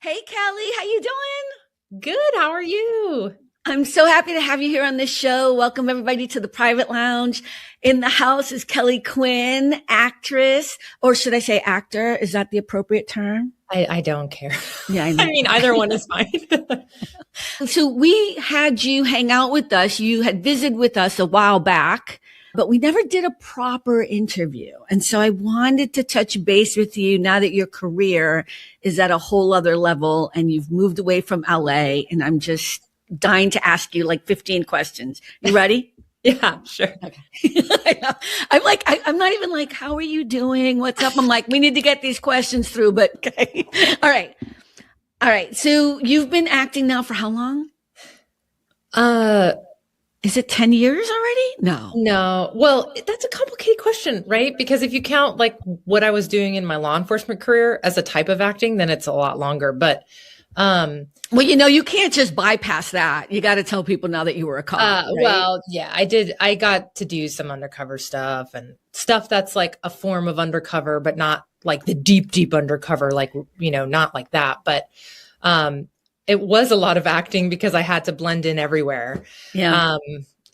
Hey Kelly, how you doing? Good. How are you? I'm so happy to have you here on this show. Welcome everybody to the private lounge. In the house is Kelly Quinn, actress, or should I say actor? Is that the appropriate term? I don't care. Yeah, I know. I mean, either one is fine. So we had you hang out with us. You had visited with us a while back, but we never did a proper interview. And so I wanted to touch base with you now that your career is at a whole other level and you've moved away from LA. And I'm just dying to ask you like 15 questions. You ready? Yeah, sure. Okay. I'm not even like, how are you doing? What's up? I'm like, we need to get these questions through, but okay. All right. All right. So you've been acting now for how long? Is it 10 years already? No. Well, that's a complicated question, right? Because if you count like what I was doing in my law enforcement career as a type of acting, then it's a lot longer. But well, you can't just bypass that. You got to tell people now that you were a cop. Right? Well, yeah, I did. I got to do some undercover stuff and stuff that's like a form of undercover, but not like the deep undercover, like, not like that. But it was a lot of acting because I had to blend in everywhere. Yeah.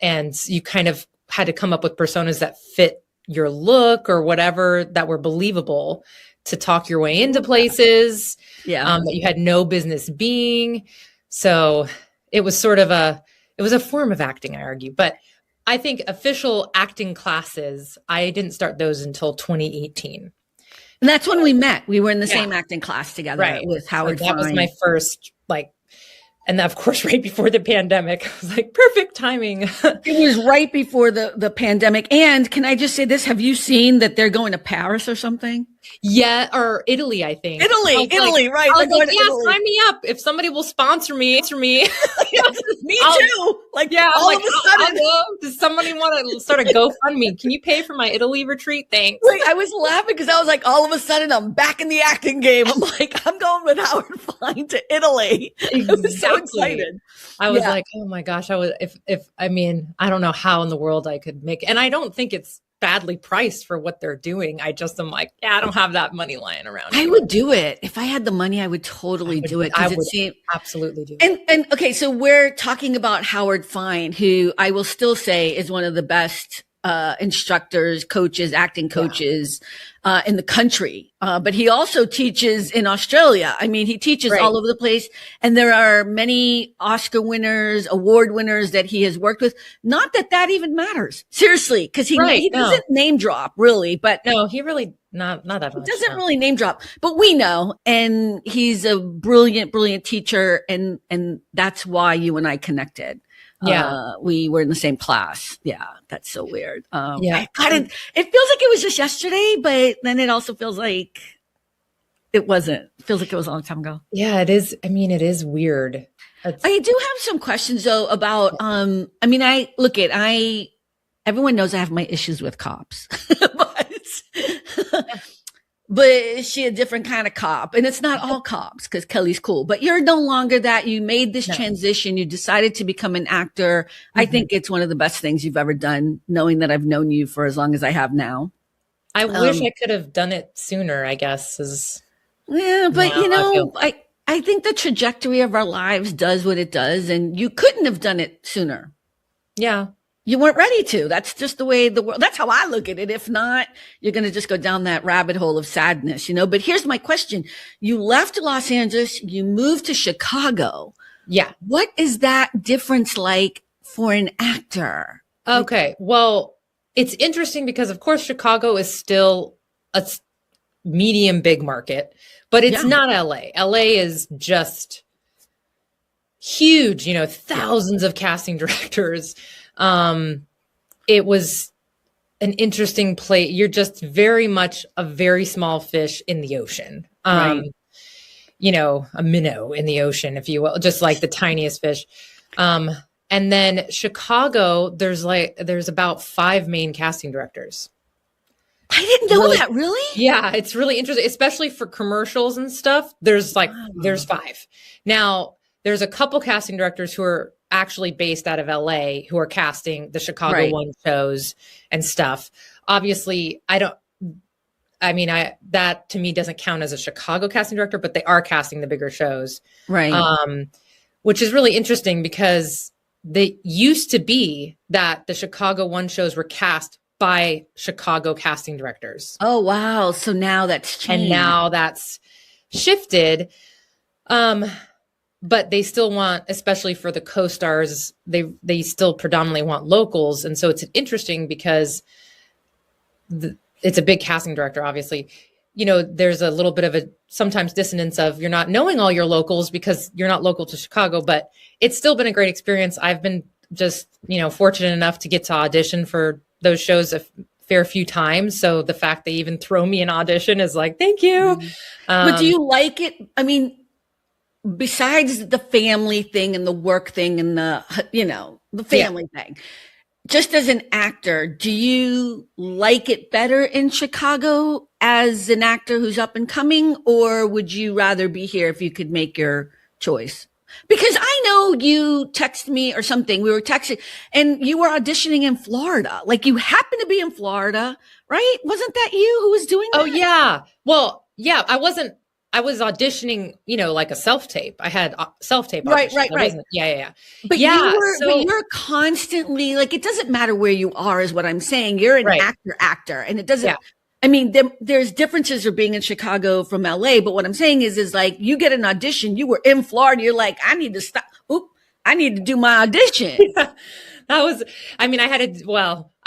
And you kind of had to come up with personas that fit your look or whatever that were believable to talk your way into places that you had no business being. So it was sort of it was a form of acting, I argue. But I think official acting classes, I didn't start those until 2018. And that's when we met. We were in the same acting class together with Howard That Fine. was my first, and of course, right before the pandemic. I was like, perfect timing. It was right before the pandemic. And can I just say this? Have you seen that they're going to Paris or something? Yeah, or Italy, I think. Italy, right. I was like, yeah, sign me up. If somebody will sponsor me. Me too. All of a sudden. I'll go. Does somebody want to sort of GoFundMe? Can you pay for my Italy retreat? Thanks. Wait, I was laughing because I was like, all of a sudden I'm back in the acting game. I'm like, I'm going with Howard Fine to Italy. Exactly. I was so excited. I was like, oh my gosh, I don't know how in the world I could make it. And I don't think it's badly priced for what they're doing. I just am like, yeah, I don't have that money lying around. I would do it. If I had the money, I would totally do it. I would absolutely do it. And okay, so we're talking about Howard Fine, who I will still say is one of the best instructors, coaches, acting coaches in the country. But he also teaches in Australia. I mean, he teaches all over the place. And there are many Oscar winners, award winners that he has worked with. Not that that even matters. Seriously, because he doesn't name drop really, but no, he really not that much. He doesn't really name drop, but we know. And he's a brilliant teacher. And that's why you and I connected. Yeah. We were in the same class. Yeah. That's so weird. Yeah. It feels like it was just yesterday, but then it also feels like it wasn't. It feels like it was a long time ago. Yeah, it is. I mean, it is weird. I do have some questions though about, everyone knows I have my issues with cops, but is she a different kind of cop? And it's not all cops because Kelly's cool, but you're no longer that. You made this transition. You decided to become an actor. Mm-hmm. I think it's one of the best things you've ever done, knowing that I've known you for as long as I have now. I wish I could have done it sooner, I guess. I think the trajectory of our lives does what it does, and you couldn't have done it sooner. Yeah. You weren't ready to. That's just the way the world, that's how I look at it. If not, you're going to just go down that rabbit hole of sadness, But here's my question. You left Los Angeles, you moved to Chicago. Yeah. What is that difference like for an actor? Okay. Well, it's interesting because of course Chicago is still a medium big market, but it's not LA. LA is just huge, thousands of casting directors. It was an interesting place. You're just very much a very small fish in the ocean. A minnow in the ocean, if you will, just like the tiniest fish. And then Chicago, there's about 5 main casting directors. I didn't know that, really? Yeah, it's really interesting, especially for commercials and stuff. There's 5. Now, there's a couple casting directors who are actually based out of LA who are casting the Chicago One shows and stuff. Obviously, I mean, that to me doesn't count as a Chicago casting director, but they are casting the bigger shows. Right. Which is really interesting because they used to be that the Chicago One shows were cast by Chicago casting directors. Oh, wow. So now that's changed. And now that's shifted. But they still want, especially for the co-stars, they still predominantly want locals. And so it's interesting because it's a big casting director, obviously. You know, there's a little bit of a sometimes dissonance of you're not knowing all your locals because you're not local to Chicago, but it's still been a great experience. I've been just, fortunate enough to get to audition for those shows a fair few times. So the fact they even throw me an audition is like, thank you. But do you like it? I mean, besides the family thing and the work thing and the family thing, just as an actor, do you like it better in Chicago as an actor who's up and coming, or would you rather be here if you could make your choice? Because I know you texted me or something. We were texting and you were auditioning in Florida. Like you happen to be in Florida, right? Wasn't that you who was doing that? Oh, yeah. Well, yeah, I was auditioning, like a self-tape. I had self-tape. Right. Yeah. But you're constantly like, it doesn't matter where you are is what I'm saying. You're an actor. And it doesn't, I mean, there's differences of being in Chicago from LA. But what I'm saying is like, you get an audition, you were in Florida. You're like, I need to stop. I need to do my audition. Yeah, I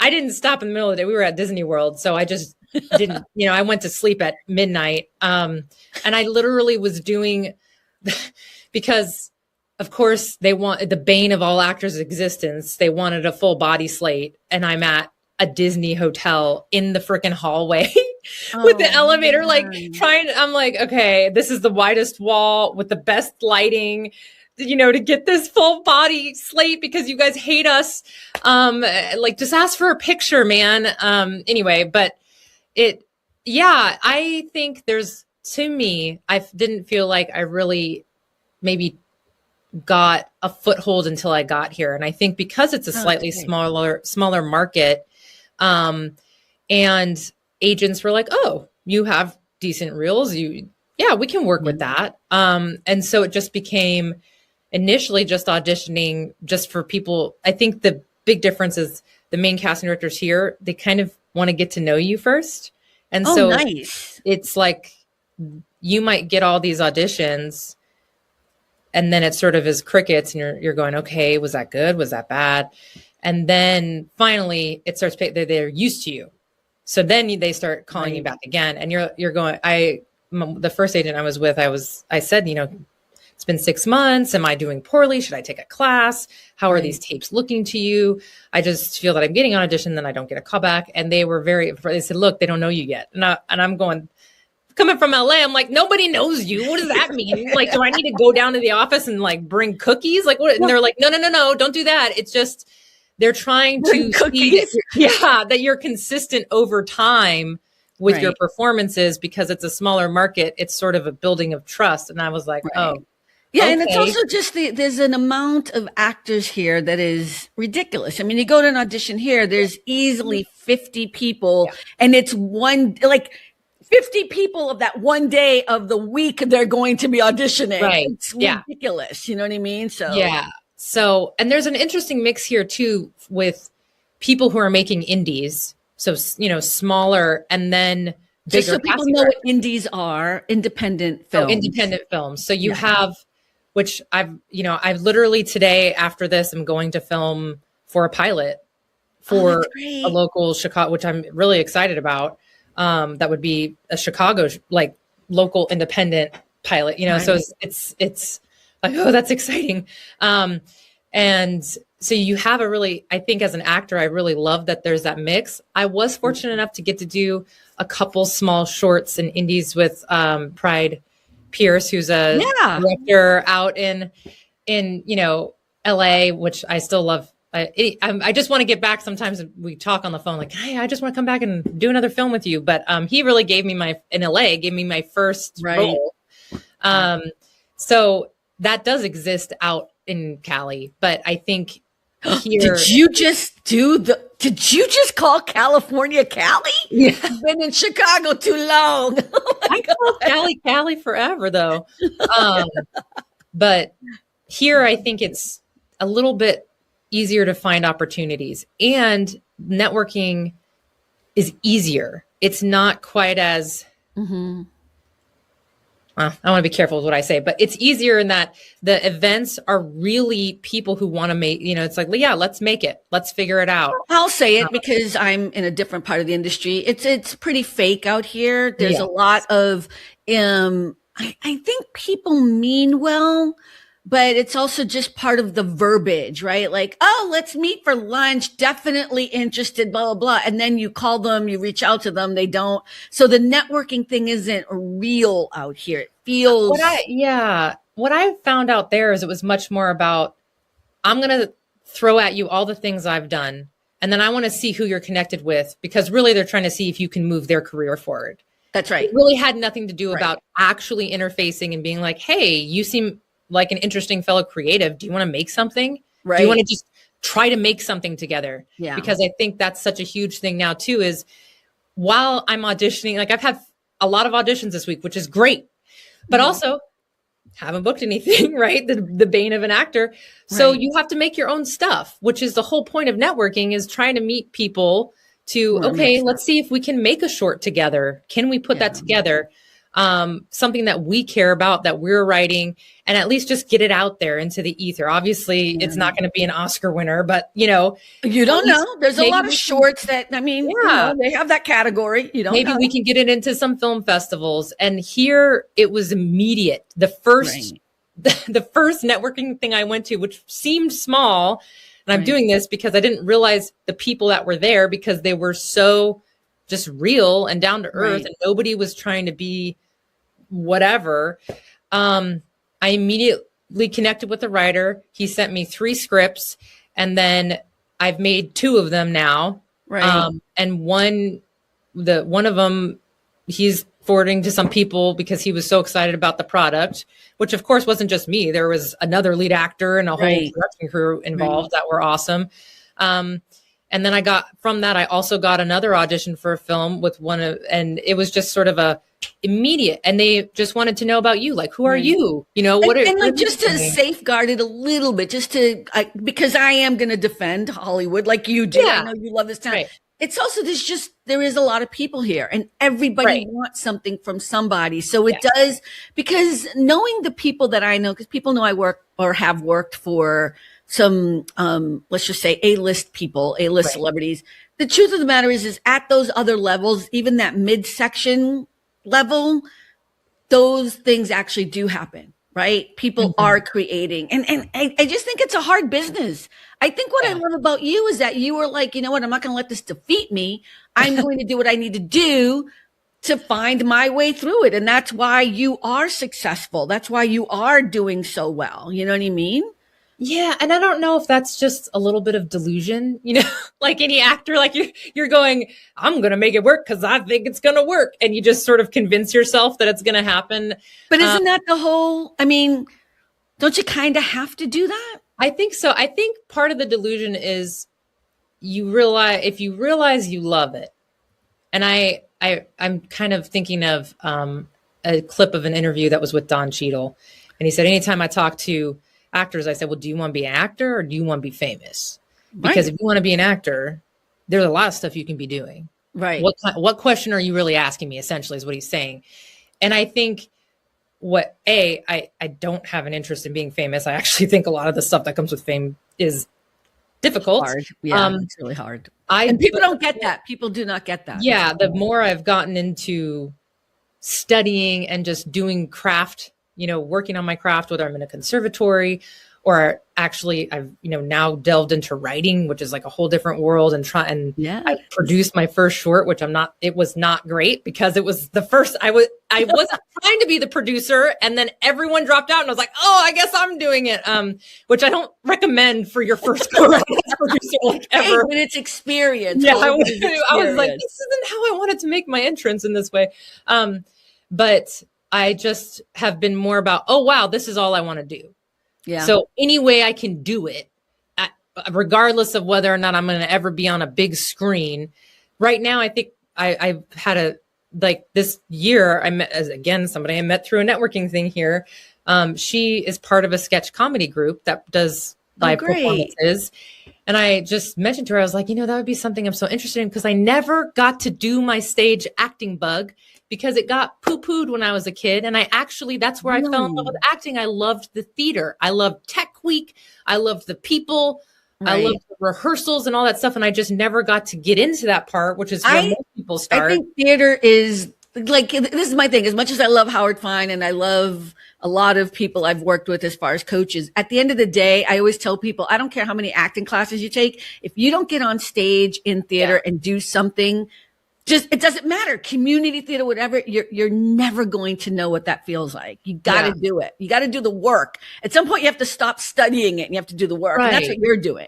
didn't stop in the middle of the day. We were at Disney World. So I just didn't, I went to sleep at midnight. And I literally was doing, because of course they want the bane of all actors' existence. They wanted a full body slate. And I'm at a Disney hotel in the freaking hallway with the elevator, I'm like, okay, this is the widest wall with the best lighting, to get this full body slate because you guys hate us. Just ask for a picture, man. Anyway, but I think I didn't feel like I really maybe got a foothold until I got here. And I think because it's a slightly smaller market, and agents were like, oh, you have decent reels. We can work with that. And so it just became initially just auditioning just for people. I think the big difference is the main casting directors here, they kind of want to get to know you first. And so nice. It's like, you might get all these auditions and then it sort of is crickets and you're going, okay, was that good? Was that bad? And then finally it starts, they're used to you. So then they start calling you back again and you're going, the first agent I was with, I said, it's been 6 months. Am I doing poorly? Should I take a class? How are these tapes looking to you? I just feel that I'm getting an audition, then I don't get a call back. And they said, look, they don't know you yet. And I'm going, coming from LA, I'm like, nobody knows you. What does that mean? Like, do I need to go down to the office and like bring cookies? Like what? And they're like, no, don't do that. It's just, they're trying to see that you're consistent over time with your performances because it's a smaller market. It's sort of a building of trust. And I was like, oh. Yeah, and it's also just there's an amount of actors here that is ridiculous. I mean, you go to an audition here, there's easily 50 people, and it's 50 people of that one day of the week they're going to be auditioning. Right. It's ridiculous. You know what I mean? So, and there's an interesting mix here too with people who are making indies. So, smaller and then bigger. Just so people know what indies are, independent films. Independent films. So you have, which I've literally today after this, I'm going to film for a pilot for a local Chicago, which I'm really excited about. That would be a Chicago, local independent pilot, so it's like, oh, that's exciting. And so you have I think as an actor, I really love that there's that mix. I was fortunate enough to get to do a couple small shorts and indies with Pride Pierce, who's a director out in LA, which I still love. I just want to get back. Sometimes we talk on the phone like, hey, I just want to come back and do another film with you. But he really gave me my first role. So that does exist out in Cali. But I think here. Did you just call California Cali? Yeah. I've been in Chicago too long. I call Cali forever though. But here I think it's a little bit easier to find opportunities, and networking is easier. It's not quite as, I want to be careful with what I say, but it's easier in that the events are really people who want to make, it's like, yeah, let's make it. Let's figure it out. I'll say it because I'm in a different part of the industry. It's pretty fake out here. There's a lot of, I think people mean well, but it's also just part of the verbiage, right? Like, oh, let's meet for lunch. Definitely interested, blah, blah, blah. And then you call them, you reach out to them. They don't. So the networking thing isn't real out here. It feels. What I found out there is it was much more about, I'm going to throw at you all the things I've done. And then I want to see who you're connected with, because really they're trying to see if you can move their career forward. That's right. It really had nothing to do about actually interfacing and being like, hey, you seem like an interesting fellow creative. Do you want to make something? Right. Do you want to just try to make something together? Yeah. Because I think that's such a huge thing now too, is while I'm auditioning, like I've had a lot of auditions this week, which is great, but also haven't booked anything, right? The bane of an actor. So you have to make your own stuff, which is the whole point of networking, is trying to meet people to, okay, let's see if we can make a short together. Can we put that together? Something that we care about, that we're writing, and at least just get it out there into the ether. Obviously it's not going to be an Oscar winner, but you don't know. There's a lot of shorts that, they have that category. Maybe we can get it into some film festivals. And here it was immediate. The first networking thing I went to, which seemed small, and I'm doing this because I didn't realize the people that were there, because they were so just real and down to earth, and nobody was trying to be whatever. I immediately connected with the writer. He sent me 3 scripts, and then I've made 2 of them now. And one of them, he's forwarding to some people because he was so excited about the product, which of course wasn't just me. There was another lead actor and a whole production crew involved that were awesome. And then I also got another audition for a film with and it was just sort of a immediate, and they just wanted to know about you. Like, who are you? Just to safeguard it a little bit, because I am going to defend Hollywood like you do. I know you love this town. It's also, there is a lot of people here, and everybody wants something from somebody. So it does, because knowing the people that I know, because people know I work or have worked for some, let's just say A-list people, A-list celebrities. The truth of the matter is at those other levels, even that midsection level, those things actually do happen, right? People are creating. And I just think it's a hard business. I think what I love about you is that you were like, you know what? I'm not going to let this defeat me. I'm going to do what I need to do to find my way through it. And that's why you are successful. That's why you are doing so well. You know what I mean? Yeah. And I don't know if that's just a little bit of delusion, like any actor, like you're going, I'm going to make it work because I think it's going to work. And you just sort of convince yourself that it's going to happen. But isn't that the whole, don't you kind of have to do that? I think so. I think part of the delusion is if you realize you love it. And I'm kind of thinking of a clip of an interview that was with Don Cheadle. And he said, anytime I talk to actors, I said, well, do you want to be an actor or do you want to be famous? Because if you want to be an actor, there's a lot of stuff you can be doing. Right. What question are you really asking me, essentially, is what he's saying. And I think I don't have an interest in being famous. I actually think a lot of the stuff that comes with fame is difficult. Hard. Yeah, it's really hard. And people don't get that. People do not get that. Yeah. The more I've gotten into studying and just doing craft, working on my craft, whether I'm in a conservatory or actually I've, now delved into writing, which is like a whole different world, and I produced my first short, which it was not great because it was the first, I wasn't trying to be the producer, and then everyone dropped out and I was like, oh, I guess I'm doing it. Which I don't recommend for your first go around as producer, like ever. But it's experience. Yeah. I was like, this isn't how I wanted to make my entrance in this way. But I just have been more about, oh, wow, this is all I want to do. Yeah. So any way I can do it, regardless of whether or not I'm going to ever be on a big screen. Right now, I think I've had this year, I met, as again, somebody I met through a networking thing here. She is part of a sketch comedy group that does live performances. And I just mentioned to her, I was like, that would be something I'm so interested in, because I never got to do my stage acting bug because it got poo-pooed when I was a kid. And that's where I fell in love with acting. I loved the theater. I loved Tech Week. I loved the people. Right. I loved the rehearsals and all that stuff. And I just never got to get into that part, which is where most people start. I think theater is like, this is my thing. As much as I love Howard Fine and I love a lot of people I've worked with as far as coaches, at the end of the day, I always tell people, I don't care how many acting classes you take. If you don't get on stage in theater and do something, it doesn't matter. Community theater, whatever, you're never going to know what that feels like. You got to do it. You got to do the work. At some point, you have to stop studying it and you have to do the work. Right. And that's what you're doing.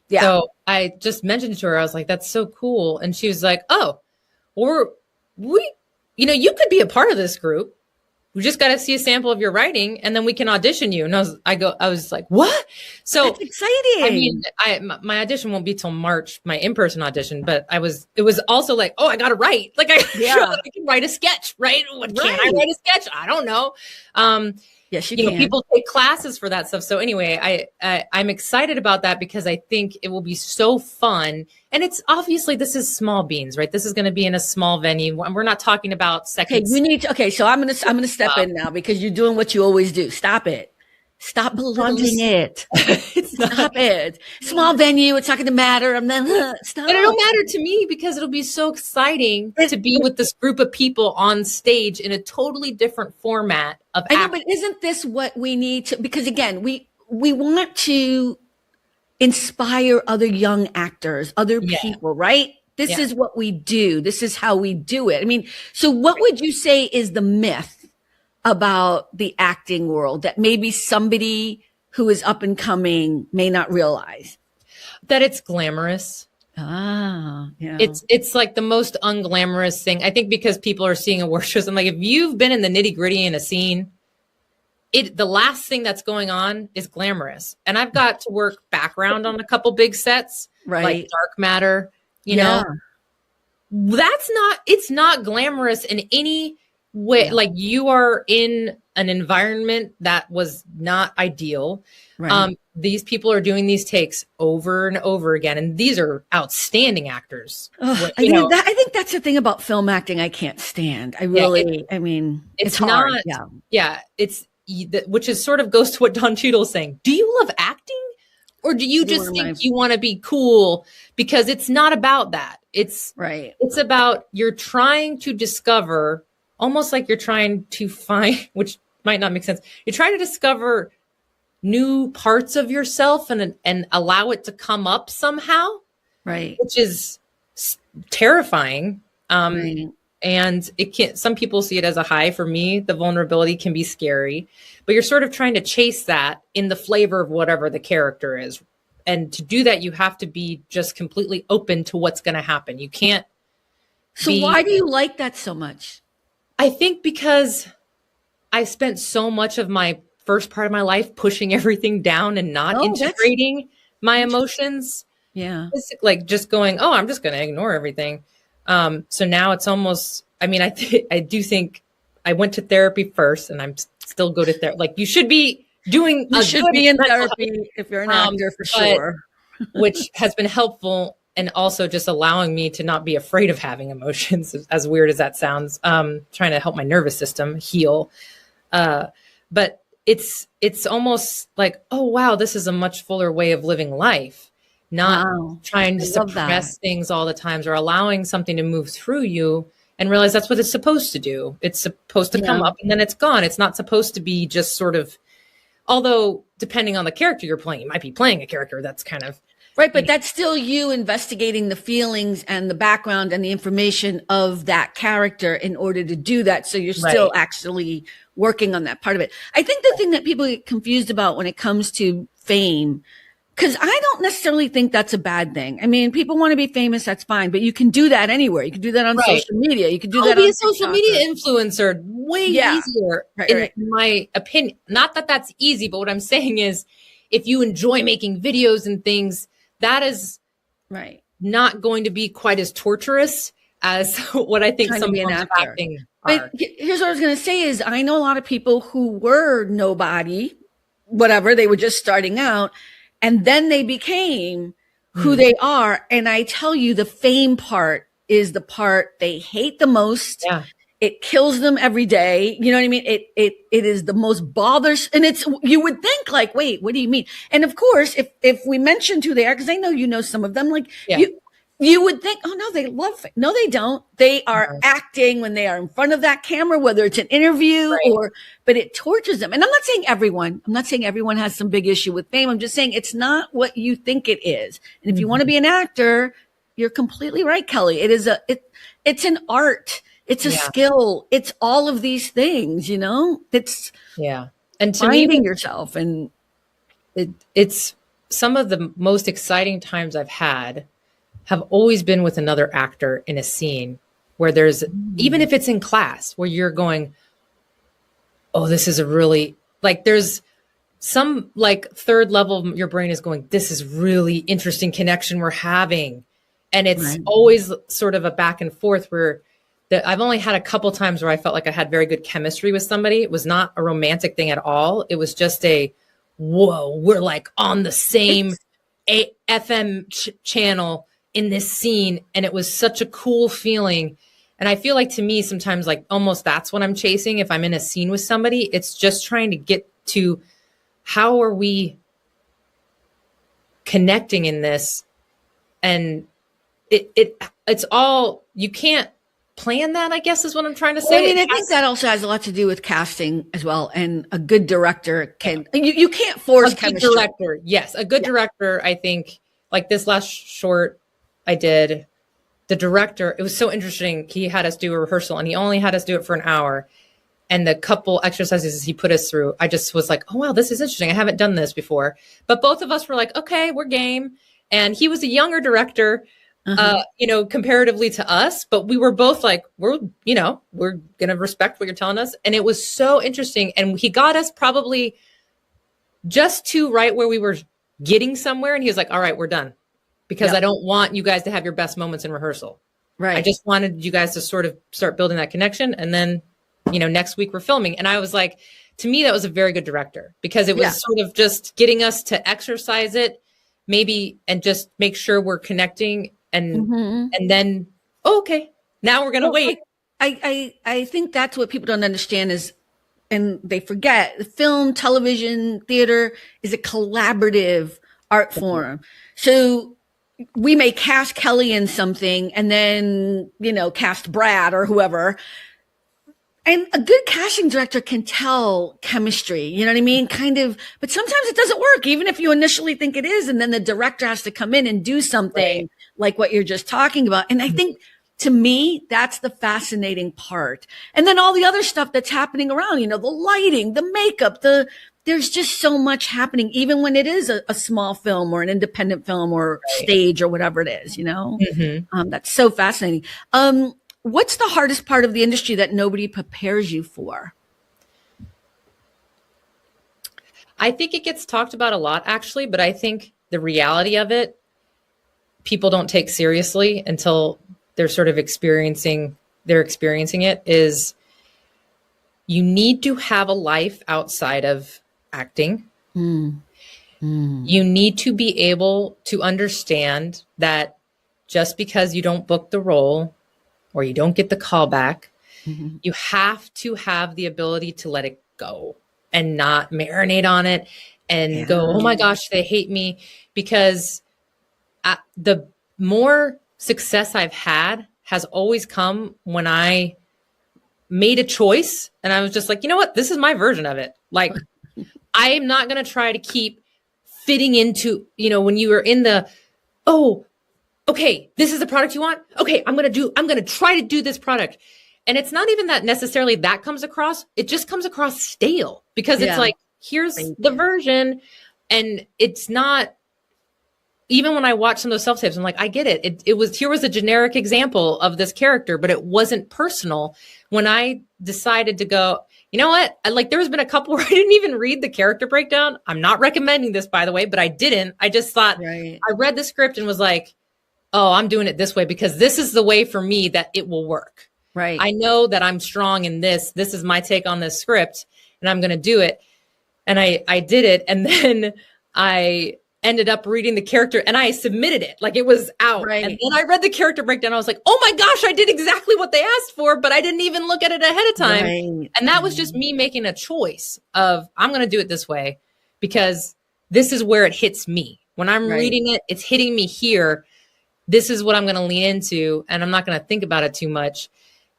Yeah. So I just mentioned to her, I was like, that's so cool. And she was like, oh, you could be a part of this group. We just got to see a sample of your writing and then we can audition you. And I was like, what? So that's exciting. I mean, my audition won't be till March, my in-person audition, but it was also like, oh, I got to write. Like I can write a sketch, right? Can I write a sketch? I don't know. Yes, you can. People take classes for that stuff. So anyway, I'm excited about that because I think it will be so fun. And it's obviously, this is small beans, right? This is going to be in a small venue. We're not talking about seconds. So I'm going to step in now because you're doing what you always do. Stop it. Stop belittling it. Stop it. Small venue. It's not going to matter. Stop. But it'll matter to me because it'll be so exciting to be with this group of people on stage in a totally different format of acting. But isn't this what we need to, because again, we want to inspire other young actors, other people, right? This is what we do. This is how we do it. I mean, so what would you say is the myth about the acting world that maybe somebody who is up and coming may not realize? That it's glamorous. Yeah. It's like the most unglamorous thing. I think because people are seeing award shows. I'm like, if you've been in the nitty gritty in a scene, the last thing that's going on is glamorous. And I've got to work background on a couple big sets, like Dark Matter, you know, it's not glamorous in any way. Like you are in an environment that was not ideal. Right. These people are doing these takes over and over again. And these are outstanding actors. I think that's the thing about film acting I can't stand. It's hard. Which is sort of goes to what Don Cheadle's saying. Do you love acting? Or do you just think you want to be cool? Because it's not about that. It's about you're trying to discover, almost like you're trying to find, which might not make sense. You're trying to discover new parts of yourself and allow it to come up somehow. Right. Which is terrifying. And some people see it as a high. For me, the vulnerability can be scary, but you're sort of trying to chase that in the flavor of whatever the character is. And to do that, you have to be just completely open to what's going to happen. You can't. So why do you like that so much? I think because I spent so much of my first part of my life pushing everything down and not integrating my emotions. Yeah. Like just going, I'm just going to ignore everything. So now it's almost, I do think I went to therapy first and I'm still go to therapy. Like you should be doing, in therapy if you're an actor for sure, which has been helpful. And also just allowing me to not be afraid of having emotions, as weird as that sounds, trying to help my nervous system heal. But it's almost like, oh, wow, this is a much fuller way of living life. Not trying to suppress things all the times, or allowing something to move through you and realize that's what it's supposed to do. It's supposed to come up and then it's gone. It's not supposed to be just sort of, although depending on the character you're playing, you might be playing a character that's kind of. Right. But that's still you investigating the feelings and the background and the information of that character in order to do that. So you're still actually working on that part of it. I think the thing that people get confused about when it comes to fame, because I don't necessarily think that's a bad thing. I mean, people want to be famous, that's fine, but you can do that anywhere. You can do that on social media. You can do that on be a social media influencer. Way easier, in my opinion. Not that that's easy, but what I'm saying is if you enjoy making videos and things, that is right. not going to be quite as torturous as what I think Trying some to be an forms of actor. acting But are. here's what I was going to say is I know a lot of people who were nobody, whatever, they were just starting out, and then they became who they are. And I tell you, the fame part is the part they hate the most. Yeah. It kills them every day. You know what I mean? It is the most bothersome. And it's, you would think like, wait, what do you mean? And of course, if we mentioned who they are, because I know you know some of them, like you would think, oh no, they love it. No, they don't. They are acting when they are in front of that camera, whether it's an interview but it tortures them. And I'm not saying everyone has some big issue with fame. I'm just saying it's not what you think it is. And if you want to be an actor, you're completely right, Kelly. It's an art. It's a skill. It's all of these things, you know, it's and to finding me, yourself. And it's some of the most exciting times I've had have always been with another actor in a scene where there's, even if it's in class, where you're going, oh, this is a really, like, there's some like third level of your brain is going, this is really interesting connection we're having. And it's always sort of a back and forth where I've only had a couple times where I felt like I had very good chemistry with somebody. It was not a romantic thing at all. It was just whoa, we're like on the same FM channel in this scene. And it was such a cool feeling. And I feel like, to me, sometimes like almost that's what I'm chasing. If I'm in a scene with somebody, it's just trying to get to how are we connecting in this? And it's all, you can't plan that, I guess, is what I'm trying to say. Well, I mean, I think that also has a lot to do with casting as well. And a good director can, you can't force chemistry. A good director, yes. A good director, I think, like this last short I did, the director, it was so interesting. He had us do a rehearsal and he only had us do it for an hour. And the couple exercises he put us through, I just was like, oh, wow, this is interesting. I haven't done this before. But both of us were like, okay, we're game. And he was a younger director, you know, comparatively to us, but we were both like, we're going to respect what you're telling us. And it was so interesting. And he got us probably just to right where we were getting somewhere. And he was like, all right, we're done, because I don't want you guys to have your best moments in rehearsal. Right. I just wanted you guys to sort of start building that connection. And then, you know, next week we're filming. And I was like, to me, that was a very good director, because it was sort of just getting us to exercise it maybe, and just make sure we're connecting. And then, okay, now we're going to wait. I think that's what people don't understand is, and they forget, the film, television, theater is a collaborative art form. So we may cast Kelly in something and then, you know, cast Brad or whoever. And a good casting director can tell chemistry, you know what I mean? Kind of, but sometimes it doesn't work, even if you initially think it is. And then the director has to come in and do something like what you're just talking about. And I think, to me, that's the fascinating part. And then all the other stuff that's happening around, you know, the lighting, the makeup, there's just so much happening, even when it is a small film or an independent film or stage or whatever it is, you know? That's so fascinating. What's the hardest part of the industry that nobody prepares you for? I think it gets talked about a lot, actually, but I think the reality of it, people don't take seriously until they're sort of experiencing it, is you need to have a life outside of acting. You need to be able to understand that just because you don't book the role or you don't get the call back, you have to have the ability to let it go and not marinate on it and go, oh my gosh, they hate me. Because the more success I've had has always come when I made a choice and I was just like, you know what, this is my version of it. Like, I am not going to try to keep fitting into, you know, when you are in the, oh, okay, this is the product you want. Okay, I'm going to try to do this product. And it's not even that necessarily that comes across. It just comes across stale, because it's like, here's the version. And it's not, even when I watch some of those self-tapes, I'm like, I get it. Here was a generic example of this character, but it wasn't personal. When I decided to go, you know what? There's been a couple where I didn't even read the character breakdown. I'm not recommending this, by the way, but I didn't. I just thought, I read the script and was like, oh, I'm doing it this way because this is the way for me that it will work. Right. I know that I'm strong in this. This is my take on this script and I'm going to do it. And I did it. And then I ended up reading the character and I submitted it. Like it was out. Right. And then I read the character breakdown. I was like, oh my gosh, I did exactly what they asked for, but I didn't even look at it ahead of time. Right. And that was just me making a choice of I'm going to do it this way because this is where it hits me. When I'm reading it, it's hitting me here. This is what I'm going to lean into and I'm not going to think about it too much.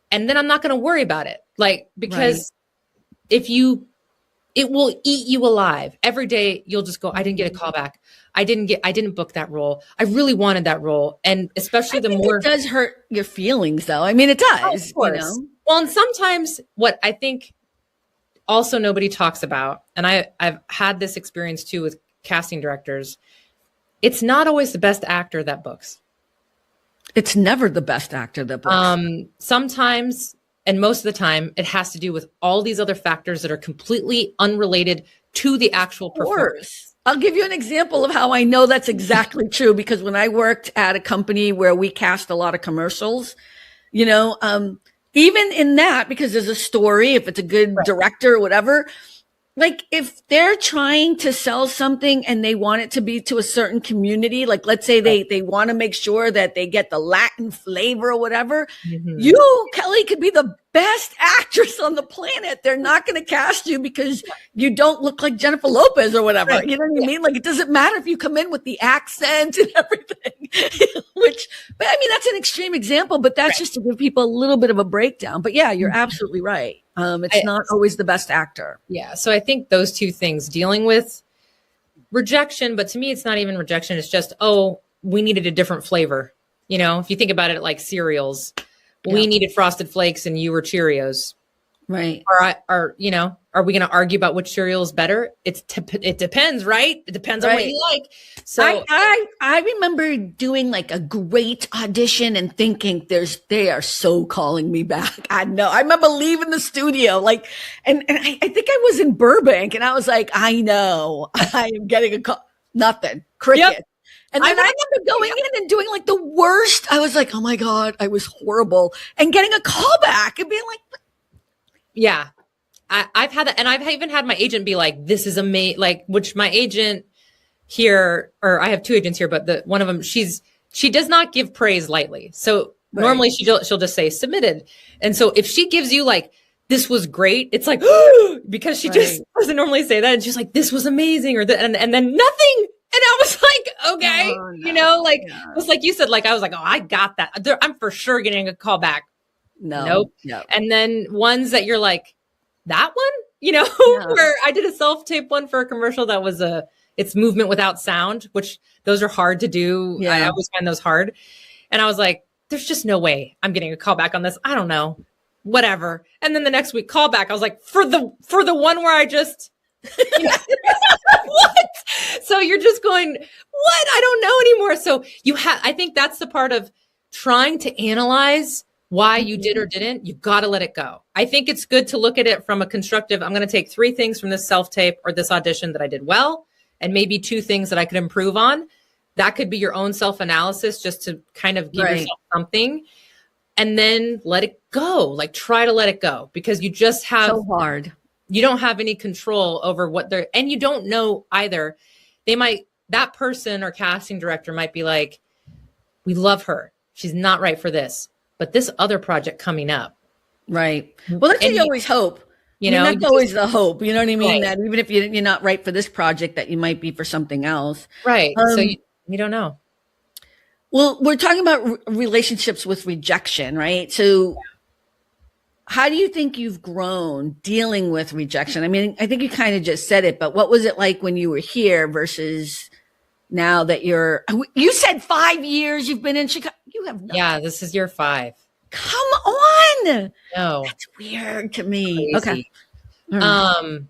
And then I'm not going to worry about it. Because it will eat you alive. Every day you'll just go, I didn't get a call back. I didn't book that role. I really wanted that role. And especially it does hurt your feelings though. I mean, it does. Oh, of course. You know? Well, and sometimes what I think also nobody talks about, and I've had this experience too with casting directors, it's not always the best actor that books. It's never the best actor that books. Sometimes, and most of the time, it has to do with all these other factors that are completely unrelated to the actual performance. I'll give you an example of how I know that's exactly true. Because when I worked at a company where we cast a lot of commercials, even in that, because there's a story, if it's a good director or whatever, like if they're trying to sell something and they want it to be to a certain community, like let's say they want to make sure that they get the Latin flavor or whatever, you, Kelly, could be the best actress on the planet. They're not going to cast you because you don't look like Jennifer Lopez or whatever. Right. You know what I mean? Like it doesn't matter if you come in with the accent and everything, but I mean, that's an extreme example, but that's just to give people a little bit of a breakdown. But yeah, you're absolutely right. It's not always the best actor. Yeah. So I think those two things, dealing with rejection, but to me, it's not even rejection. It's just, oh, we needed a different flavor. If you think about it like cereals, we needed Frosted Flakes and you were Cheerios. Right. Are we going to argue about which cereal is better? It depends, right? It depends on what you like. So I remember doing like a great audition and thinking they are so calling me back. I know. I remember leaving the studio and I think I was in Burbank and I was like, I know I am getting a call. Nothing. Cricket. Yep. And then I remember going in and doing like the worst. I was like, oh my God, I was horrible. And getting a call back and being like, yeah, I've had that. And I've even had my agent be like, this is amazing. Which my agent here, or I have two agents here, but one of them, she does not give praise lightly. So normally she'll just say submitted. And so if she gives you this was great, it's like, because she just doesn't normally say that. And she's like, this was amazing. And then nothing. And I was like, okay, just like you said, I was like, oh, I got that. I'm for sure getting a call back. Nope. And then ones that you're like, that one, where I did a self-tape one for a commercial that was it's movement without sound, which those are hard to do. Yeah. I always find those hard. And I was like, there's just no way I'm getting a call back on this. I don't know, whatever. And then the next week call back, I was like, for the one where I just, what? So you're just going, what? I don't know anymore. So I think that's the part of trying to analyze why you did or didn't. You got to let it go. I think it's good to look at it from a constructive, I'm going to take 3 things from this self-tape or this audition that I did well, and maybe 2 things that I could improve on. That could be your own self-analysis just to kind of give yourself something, and then let it go. Try to let it go, because you just have so hard. You don't have any control over what and you don't know either. That person or casting director might be like, we love her. She's not right for this, but this other project coming up. Right. Well, that's what you always hope. That's always the hope. You know what I mean? Right. That even if you're not right for this project, that you might be for something else. Right. So you don't know. Well, we're talking about relationships with rejection, right? So how do you think you've grown dealing with rejection? I mean, I think you kind of just said it, but what was it like when you were here versus now that you said 5 years you've been in Chicago? You have nothing. Yeah, this is year 5. Come on. No. That's weird to me. Crazy. Okay.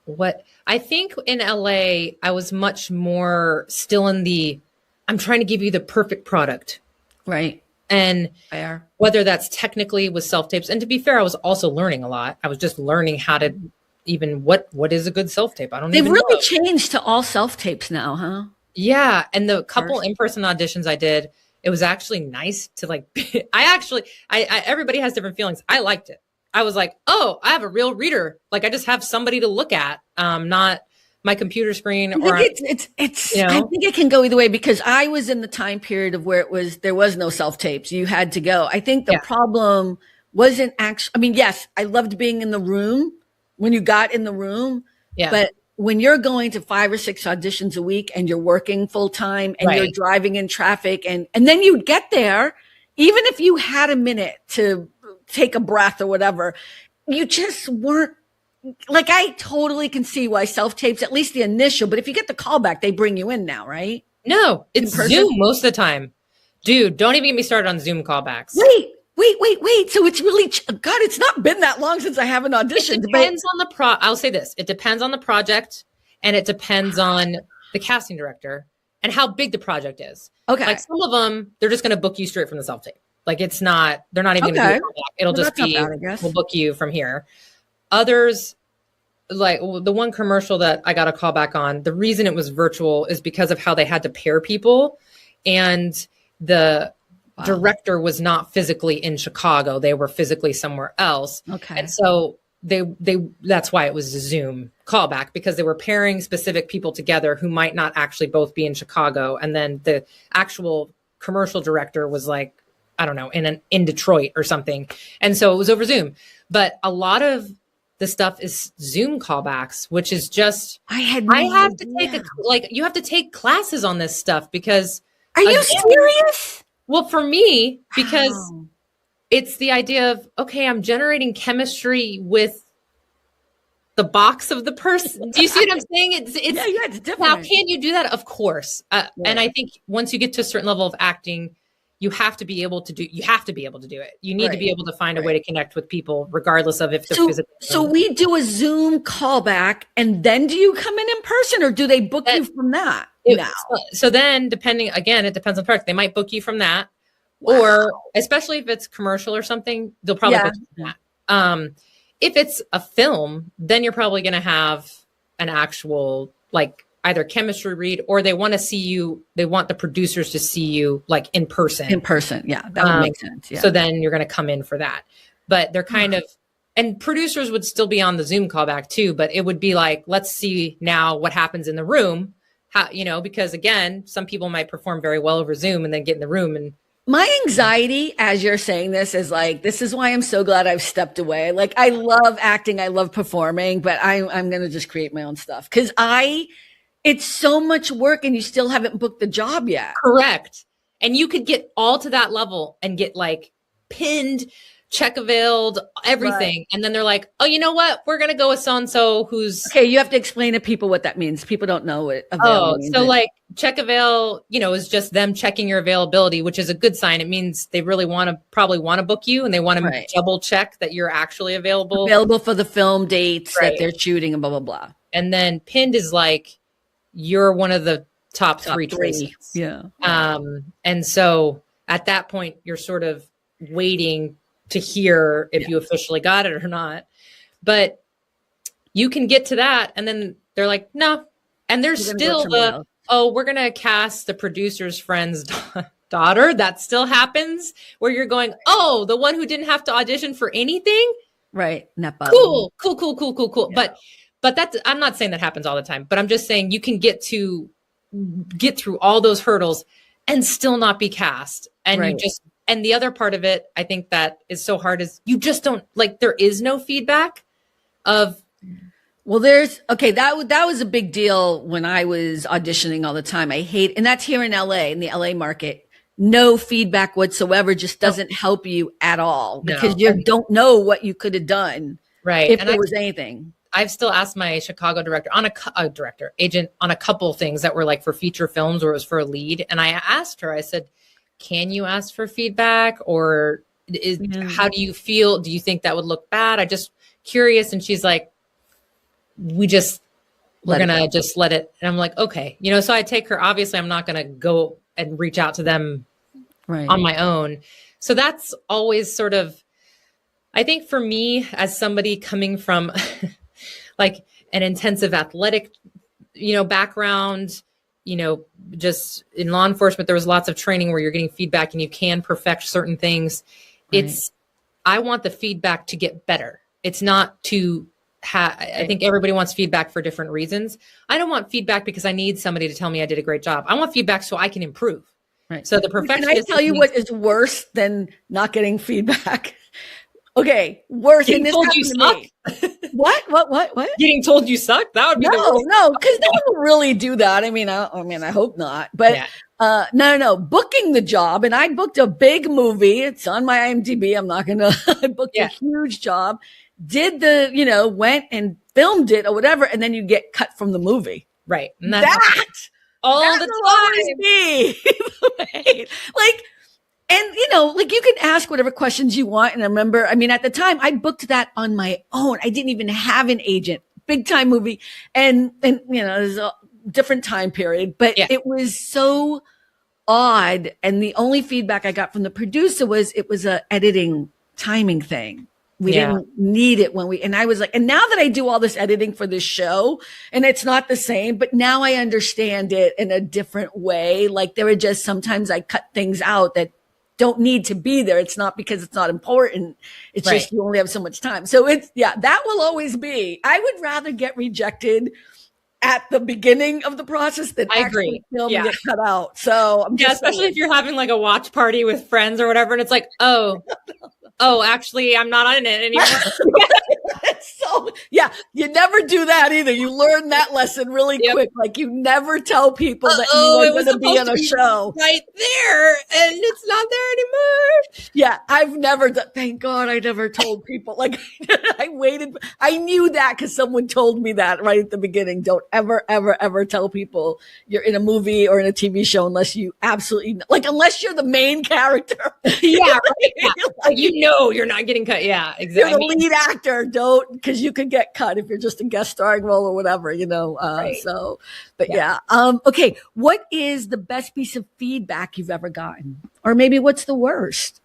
What I think in LA, I was much more still in I'm trying to give you the perfect product. Right. And Fair. whether that's technically with self-tapes. And to be fair, I was also learning a lot. I was just learning how to even what is a good self-tape. I don't They've even really know. changed to all self-tapes now, huh? Yeah. And the couple in-person auditions I did, it was actually nice to like, everybody has different feelings. I liked it. I was like, oh, I have a real reader. Like I just have somebody to look at, not my computer screen. I think it can go either way because I was in the time period of where there was no self-tapes. You had to go. I think the problem wasn't actually, I mean, yes, I loved being in the room when you got in the room, but when you're going to 5 or 6 auditions a week and you're working full time and you're driving in traffic and then you get there, even if you had a minute to take a breath or whatever, you just weren't like, I totally can see why self-tapes, at least the initial, but if you get the callback, they bring you in now, right? No, it's Zoom most of the time. Dude, don't even get me started on Zoom callbacks. Wait. So it's really, God, it's not been that long since I haven't auditioned. It depends on I'll say this. It depends on the project and it depends on the casting director and how big the project is. Okay. Like some of them, they're just going to book you straight from the self-tape. Like they're not even going to do it. It'll just be, we'll book you from here. Others, like the one commercial that I got a call back on, the reason it was virtual is because of how they had to pair people. And the director was not physically in Chicago. They were physically somewhere else. Okay. And so that's why it was a Zoom callback, because they were pairing specific people together who might not actually both be in Chicago. And then the actual commercial director was like, I don't know, in Detroit or something. And so it was over Zoom. But a lot of the stuff is Zoom callbacks, which is just, I have to take you have to take classes on this stuff because. Are you serious? Well, for me, because it's the idea of, okay, I'm generating chemistry with the box of the person. Do you see what I'm saying? It's different. How can you do that? Of course. And I think once you get to a certain level of acting, you have to be able to do it. You need to be able to find a way to connect with people, regardless of if they're physical. So we do a Zoom callback and then do you come in person or do they book you from that? So then depending, again, it depends on the project. They might book you from that, or especially if it's commercial or something, they'll probably book you from that. If it's a film, then you're probably going to have an actual, like, either chemistry read, or they want to see you. They want the producers to see you like in person. In person. Yeah. That would make sense. Yeah. So then you're going to come in for that, but they're kind of, and producers would still be on the Zoom callback too, but it would be like, let's see now what happens in the room. How, because again, some people might perform very well over Zoom and then get in the room. And my anxiety as you're saying this is like, this is why I'm so glad I've stepped away. Like, I love acting. I love performing, but I'm going to just create my own stuff because it's so much work and you still haven't booked the job yet. Correct. And you could get all to that level and get like pinned, check availed, everything. Right. And then they're like, oh, you know what? We're going to go with so-and-so who's. Okay. You have to explain to people what that means. People don't know what avail means. So like check avail, is just them checking your availability, which is a good sign. It means they really probably want to book you and they want to double check that you're actually available. Available for the film dates that they're shooting and blah, blah, blah. And then pinned is like, you're one of the top three choices. Yeah. And so at that point, you're sort of waiting to hear if you officially got it or not. But you can get to that. And then they're like, no. And there's still we're going to cast the producer's friend's daughter. That still happens where you're going, oh, the one who didn't have to audition for anything. Right. Cool. Yeah. But that's, I'm not saying that happens all the time, but I'm just saying you can get through all those hurdles and still not be cast. And and the other part of it, I think that is so hard is you just don't there is no feedback of. Well, that was a big deal when I was auditioning all the time. And that's here in LA, in the LA market, no feedback whatsoever, just doesn't help you at all because you don't know what you could have done. Right. If there was anything. I've still asked my Chicago director agent on a couple things that were like for feature films where it was for a lead. And I asked her, I said, can you ask for feedback or how do you feel? Do you think that would look bad? I just curious. And she's like, we're going to just let it. And I'm like, okay. So I take her, obviously I'm not going to go and reach out to them on my own. So that's always sort of, I think for me, as somebody coming from like an intensive athletic, background, just in law enforcement, there was lots of training where you're getting feedback and you can perfect certain things. Right. I want the feedback to get better. It's not to I think everybody wants feedback for different reasons. I don't want feedback because I need somebody to tell me I did a great job. I want feedback so I can improve. Right. So the perfectionist. Can I tell you what is worse than not getting feedback? Okay, worse than this happened to me. What? Getting told you suck? That would be no, because no one will really do that. I mean, I hope not. But no. Booking the job, and I booked a big movie. It's on my IMDb. I'm not gonna. I booked a huge job. Did went and filmed it or whatever, and then you get cut from the movie. Right. And that all the time. Be. And you can ask whatever questions you want. And I remember, at the time I booked that on my own. I didn't even have an agent. Big time movie. And it was a different time period, but it was so odd. And the only feedback I got from the producer was it was a editing timing thing. We didn't need it and I was like, and now that I do all this editing for this show, and it's not the same, but now I understand it in a different way. Like there are just sometimes I cut things out that don't need to be there. It's not because it's not important. It's just you only have so much time. So that will always be. I would rather get rejected at the beginning of the process than actually film and get cut out. So I'm just especially if you're having like a watch party with friends or whatever, and it's like, actually, I'm not on it anymore. So you never do that either. You learn that lesson really quick. Like you never tell people that you are going to be on a show right there, and it's not there anymore. Yeah, I've never done. Thank God, I never told people. Like I waited. I knew that because someone told me that right at the beginning. Don't ever, ever, ever tell people you're in a movie or in a TV show unless you absolutely unless you're the main character. Like, you're not getting cut. Yeah, exactly. You're the lead actor. Don't, because you could get cut if you're just a guest starring role or whatever, So, but okay. What is the best piece of feedback you've ever gotten? Or maybe what's the worst?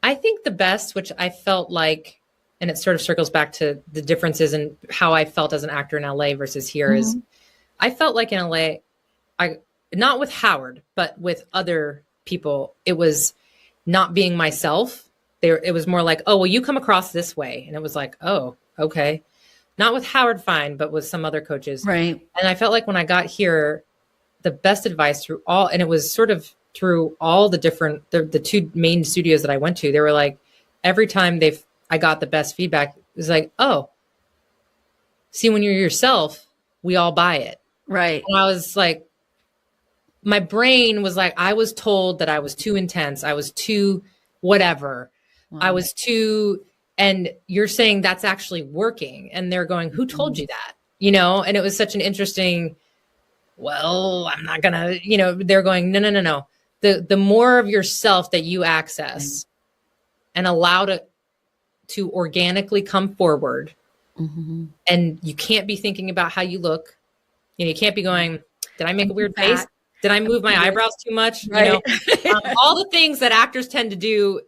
I think the best, which I felt like, and it sort of circles back to the differences in how I felt as an actor in LA versus here is I felt like in LA, not with Howard, but with other people, it was not being myself. It was more like, oh, well, you come across this way. And it was like, oh, okay. Not with Howard Fine, but with some other coaches. Right. And I felt like when I got here, the best advice and it was sort of through all the different, the two main studios that I went to, they were like, every time I got the best feedback, it was like, oh, see, when you're yourself, we all buy it. Right. And I was like, my brain was like, I was told that I was too intense. I was too whatever. Wow. I was too, and you're saying that's actually working. And they're going, who told you that? And it was such an interesting, well, I'm not gonna, they're going, no. The more of yourself that you access and allow to organically come forward, and you can't be thinking about how you look. You can't be going, did I make a weird face? Did I move my eyebrows too much? Right. All the things that actors tend to do,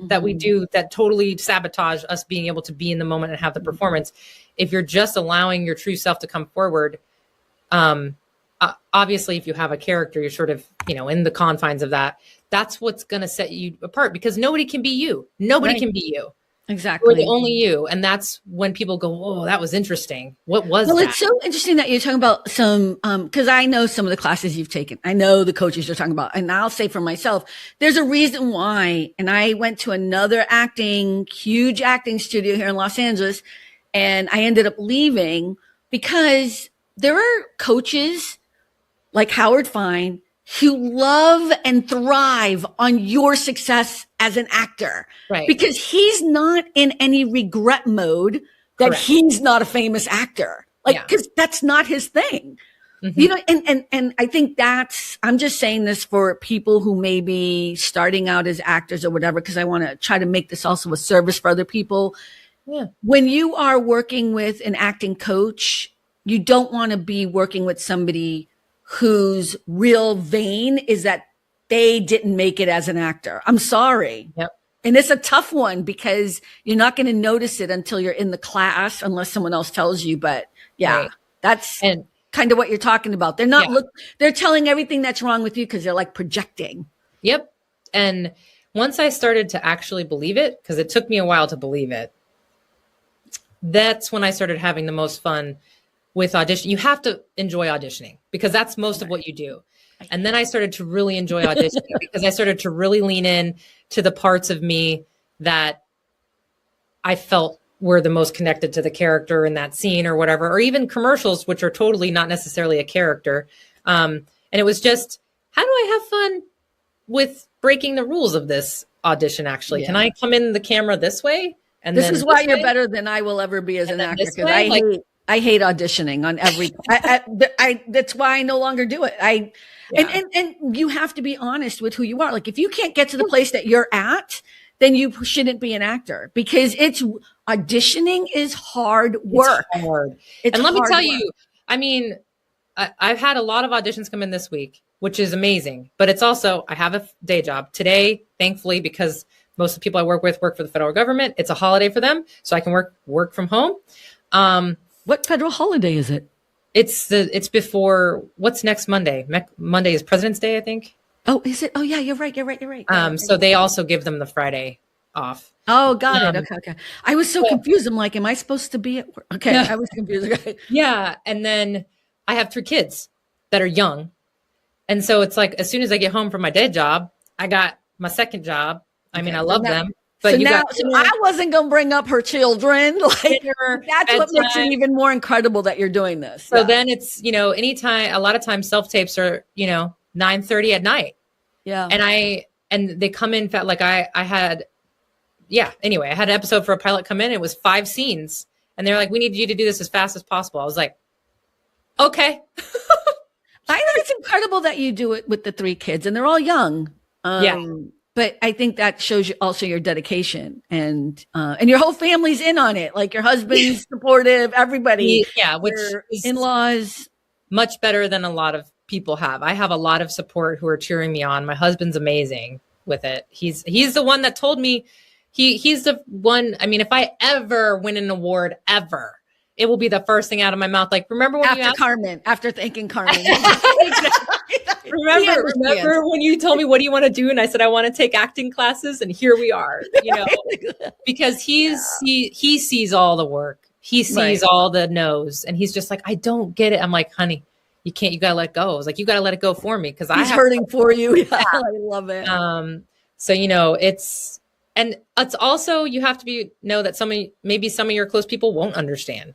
that we do that totally sabotage us being able to be in the moment and have the performance. If you're just allowing your true self to come forward, obviously if you have a character, you're sort of, in the confines of that, that's what's going to set you apart, because nobody can be you. Nobody can be you. Exactly. Only you. And that's when people go, whoa, that was interesting. What was that? Well, it's so interesting that you're talking about some, because I know some of the classes you've taken. I know the coaches you're talking about. And I'll say for myself, there's a reason why. And I went to another huge acting studio here in Los Angeles, and I ended up leaving because there are coaches like Howard Fine who love and thrive on your success as an actor. Right. Because he's not in any regret mode that he's not a famous actor. Because that's not his thing. And I think I'm just saying this for people who may be starting out as actors or whatever, because I want to try to make this also a service for other people. Yeah. When you are working with an acting coach, you don't want to be working with somebody whose real vein is that they didn't make it as an actor. I'm sorry. Yep. And it's a tough one because you're not going to notice it until you're in the class, unless someone else tells you. But yeah, Right. that's And kind of what you're talking about. They're not they're telling everything that's wrong with you because they're like projecting. yep. And once I started to actually believe it, because it took me a while to believe it, that's when I started having the most fun with audition. You have to enjoy auditioning because that's most of what you do. And then I started to really enjoy auditioning because I started to really lean in to the parts of me that I felt were the most connected to the character in that scene or whatever, or even commercials, which are totally not necessarily a character. And it was just, how do I have fun with breaking the rules of this audition? Actually, can I come in the camera this way? And this is why you're better than I will ever be as an actor. Because I hate auditioning on every. That's why I no longer do it. And you have to be honest with who you are. Like if you can't get to the place that you're at, then you shouldn't be an actor because auditioning is hard work. It's hard. And let me tell you, I mean, I've had a lot of auditions come in this week, which is amazing. But it's also, I have a day job today, thankfully, because most of the people I work with work for the federal government. It's a holiday for them, so I can work from home. What federal holiday is it? It's before what's next Monday? Monday is President's Day, I think. Oh, is it? Oh, yeah, you're right. So they also give them the Friday off. Oh, got it. Okay. I was so confused. I'm like, am I supposed to be at work? Okay, I was confused. Yeah, and then I have 3 kids that are young, and so it's like as soon as I get home from my day job, I got my second job. I mean, I love them. But so I wasn't going to bring up her children. Like that's what makes it even more incredible that you're doing this. So then it's, anytime, a lot of times self-tapes are, 9:30 at night. Yeah. And they come in like I had an episode for a pilot come in. It was 5 scenes and they're like, we need you to do this as fast as possible. I was like, okay. I think it's incredible that you do it with the 3 kids and they're all young. But I think that shows you also your dedication and your whole family's in on it. Like your husband's supportive, everybody. Yeah, which is in-laws. Much better than a lot of people have. I have a lot of support who are cheering me on. My husband's amazing with it. He's the one that told me he's the one. I mean, if I ever win an award ever, it will be the first thing out of my mouth. Like, remember when after thanking Carmen. Remember when you told me, what do you want to do? And I said, I want to take acting classes. And here we are, because he sees all the work. He sees all the no's and he's just like, I don't get it. I'm like, honey, you got to let go. I was like, you got to let it go for me. Cause he's hurting for you. Yeah, I love it. So, it's also, you have to know that maybe some of your close people won't understand.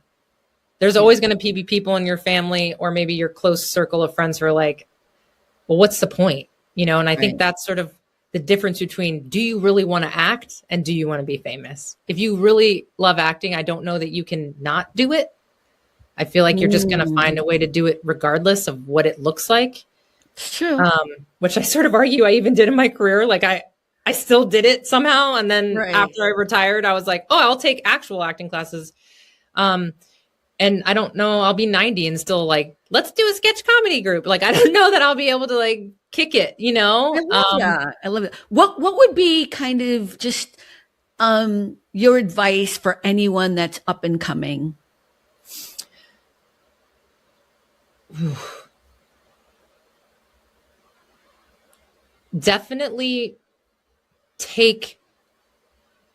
There's always going to be people in your family or maybe your close circle of friends who are like, well, what's the point? And I think that's sort of the difference between, do you really want to act and do you want to be famous? If you really love acting, I don't know that you can not do it. I feel like you're just going to find a way to do it regardless of what it looks like. It's true. Which I sort of argue I even did in my career. Like I still did it somehow. And then after I retired, I was like, oh, I'll take actual acting classes. And I don't know, I'll be 90 and still like, let's do a sketch comedy group. Like, I don't know that I'll be able to like kick it, I love that. I love it. What would be kind of just your advice for anyone that's up and coming? Definitely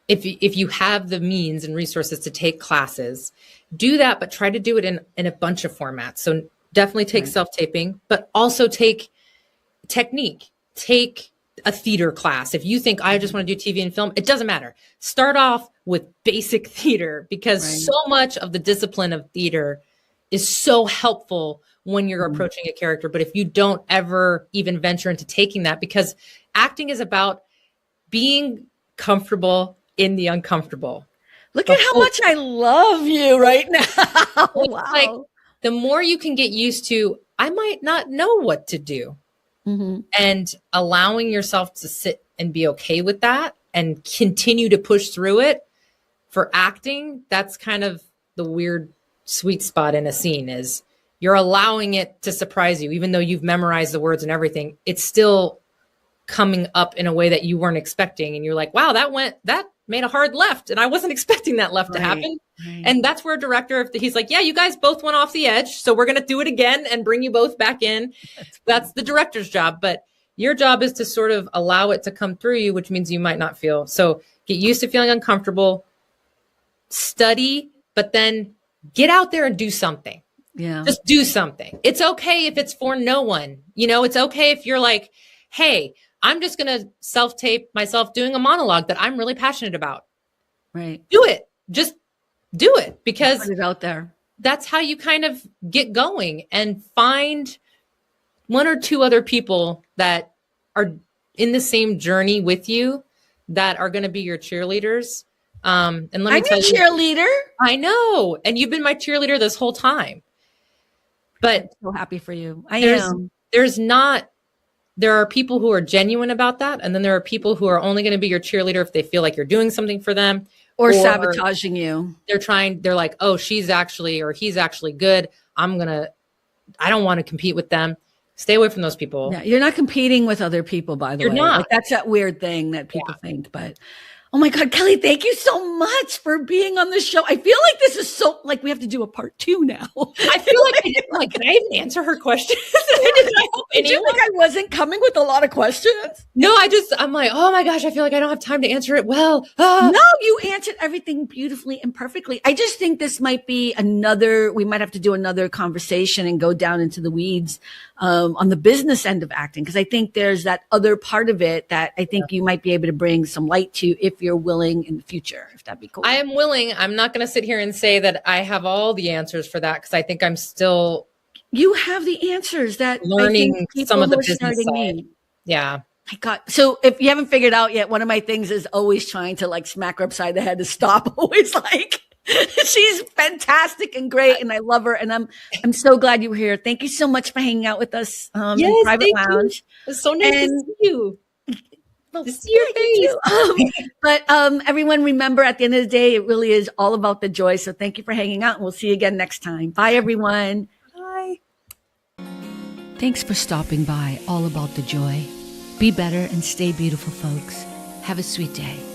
if you have the means and resources to take classes, do that, but try to do it in a bunch of formats. So definitely take self-taping, but also take technique, take a theater class. If you think I just want to do TV and film, it doesn't matter. Start off with basic theater because so much of the discipline of theater is so helpful when you're approaching a character. But if you don't ever even venture into taking that, because acting is about being comfortable in the uncomfortable. Look at how much I love you right now. Wow. Like, the more you can get used to, I might not know what to do. And allowing yourself to sit and be okay with that and continue to push through it. For acting, that's kind of the weird sweet spot in a scene, is you're allowing it to surprise you. Even though you've memorized the words and everything, it's still coming up in a way that you weren't expecting. And you're like, wow, that made a hard left. And I wasn't expecting that left to happen. Right. And that's where a director, if he's like, yeah, you guys both went off the edge, so we're going to do it again and bring you both back in. That's the director's job. But your job is to sort of allow it to come through you, which means you might not feel. So get used to feeling uncomfortable, study, but then get out there and do something. Yeah. Just do something. It's okay if it's for no one. It's okay if you're like, hey, I'm just going to self-tape myself doing a monologue that I'm really passionate about. Right. Do it. Just do it, because put it out there. That's how you kind of get going and find one or two other people that are in the same journey with you that are going to be your cheerleaders. And let me tell you, cheerleader. I know. And you've been my cheerleader this whole time. But I'm so happy for you. I am. There are people who are genuine about that. And then there are people who are only going to be your cheerleader if they feel like you're doing something for them. Or sabotaging you. They're like, oh, she's actually, or he's actually good. I don't want to compete with them. Stay away from those people. Yeah, you're not competing with other people, by the way. You're not. Like, that's that weird thing that people think, but oh my God, Kelly, thank you so much for being on the show. I feel like this is so, like, we have to do a part 2 now. I feel like, can I even answer her questions? Did you think I wasn't coming with a lot of questions? No, I'm like, oh my gosh, I feel like I don't have time to answer it well. No, you answered everything beautifully and perfectly. I just think this might be we might have to do another conversation and go down into the weeds on the business end of acting. Because I think there's that other part of it that I think you might be able to bring some light to if you're willing in the future, if that'd be cool. I am willing. I'm not going to sit here and say that I have all the answers for that, because I think I'm still... You have the answers that learning some of the business side. Yeah. My God. So if you haven't figured out yet, one of my things is always trying to like smack her upside the head to stop. Always like, she's fantastic and great, and I love her. And I'm so glad you were here. Thank you so much for hanging out with us in Private Lounge. It's so nice to see you. To see your face. But everyone, remember, at the end of the day, it really is all about the joy. So thank you for hanging out, and we'll see you again next time. Bye, everyone. Bye. Thanks for stopping by. All About the Joy. Be better and stay beautiful, folks. Have a sweet day.